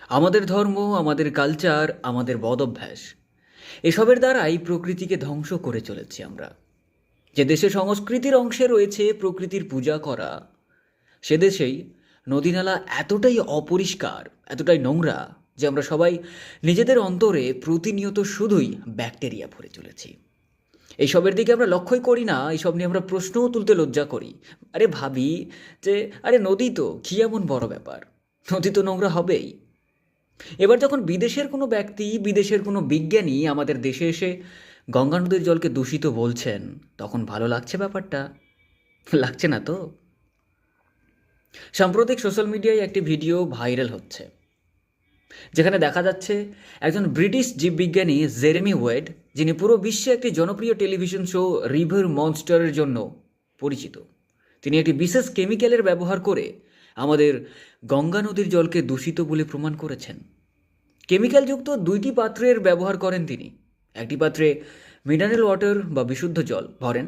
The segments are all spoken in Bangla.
আমাদের ধর্ম, আমাদের কালচার, আমাদের বদঅভ্যাস এসবের দ্বারাই প্রকৃতিকে ধ্বংস করে চলেছি আমরা। যে দেশে সংস্কৃতির অংশে রয়েছে প্রকৃতির পূজা করা, সে দেশেই নদীনালা এতটাই অপরিষ্কার, এতটাই নোংরা যে আমরা সবাই নিজেদের অন্তরে প্রতিনিয়ত শুধুই ব্যাকটেরিয়া ভরে চলেছি। এইসবের দিকে আমরা লক্ষ্যই করি না, এইসব নিয়ে আমরা প্রশ্নও তুলতে লজ্জা করি। আরে ভাবি যে আরে নদী তো কী এমন বড় ব্যাপার, নদী তো নোংরা হবেই। এবার যখন বিদেশের কোনো ব্যক্তি, বিদেশের কোনো বিজ্ঞানী আমাদের দেশে এসে গঙ্গা নদীর জলকে দূষিত বলছেন, তখন ভালো লাগছে ব্যাপারটা? লাগছে না তো। সাম্প্রতিক সোশ্যাল মিডিয়ায় একটি ভিডিও ভাইরাল হচ্ছে, যেখানে দেখা যাচ্ছে একজন ব্রিটিশ জীববিজ্ঞানী জেরেমি ওয়েড, যিনি পুরো বিশ্বে একটি জনপ্রিয় টেলিভিশন শো রিভার মনস্টারের জন্য পরিচিত, তিনি একটি বিশেষ কেমিক্যালের ব্যবহার করে আমাদের গঙ্গা নদীর জলকে দূষিত বলে প্রমাণ করেছেন। কেমিক্যালযুক্ত দুইটি পাত্রের ব্যবহার করেন তিনি। একটি পাত্রে মিনারেল ওয়াটার বা বিশুদ্ধ জল ভরেন,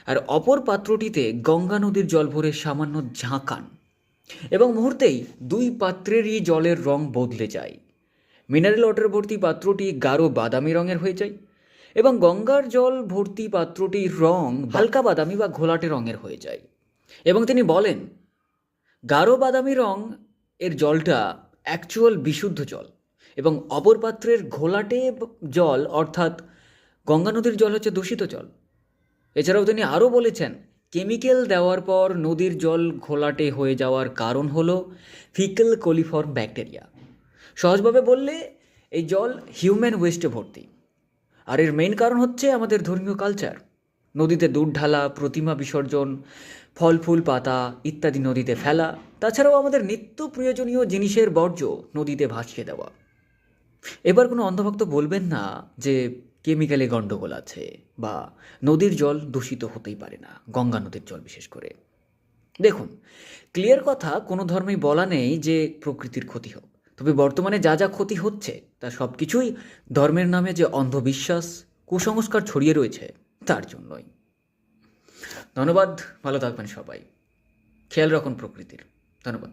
আর অপর পাত্রটিতে গঙ্গা নদীর জল ভরে সামান্য ঝাঁকান, এবং মুহূর্তেই দুই পাত্রেরই জলের রং বদলে যায়। মিনারেল ওয়াটার ভর্তি পাত্রটি গাঢ় বাদামি রঙের হয়ে যায়, এবং গঙ্গার জল ভর্তি পাত্রটির রং হালকা বাদামি বা ঘোলাটে রঙের হয়ে যায়। এবং তিনি বলেন, গাঢ় বাদামি রং এর জলটা অ্যাকচুয়াল বিশুদ্ধ জল, এবং অপর পাত্রের ঘোলাটে জল অর্থাৎ গঙ্গা নদীর জল হচ্ছে দূষিত জল। এছাড়াও তিনি আরও বলেছেন, কেমিক্যাল দেওয়ার পর নদীর জল ঘোলাটে হয়ে যাওয়ার কারণ হলো ফিকেল কোলিফর্ম ব্যাকটেরিয়া। সহজভাবে বললে এই জল হিউম্যান ওয়েস্টে ভর্তি। আর এর মেইন কারণ হচ্ছে আমাদের ধর্মীয় কালচার। নদীতে দুধ ঢালা, প্রতিমা বিসর্জন, ফল ফুল পাতা ইত্যাদি নদীতে ফেলা, তাছাড়াও আমাদের নিত্য প্রয়োজনীয় জিনিসের বর্জ্য নদীতে ভাসিয়ে দেওয়া। এবার কোনো অন্ধভক্ত বলবেন না যে কেমিক্যালে গণ্ডগোল আছে বা নদীর জল দূষিত হতেই পারে না, গঙ্গা নদীর জল বিশেষ করে। দেখুন, ক্লিয়ার কথা, কোনো ধর্মেই বলা নেই যে প্রকৃতির ক্ষতি হোক, তবে বর্তমানে যা যা ক্ষতি হচ্ছে তা সব কিছুই ধর্মের নামে যে অন্ধবিশ্বাস, কুসংস্কার ছড়িয়ে রয়েছে তার জন্যই। ধন্যবাদ, ভালো থাকবেন সবাই, খেয়াল রাখুন প্রকৃতির। ধন্যবাদ।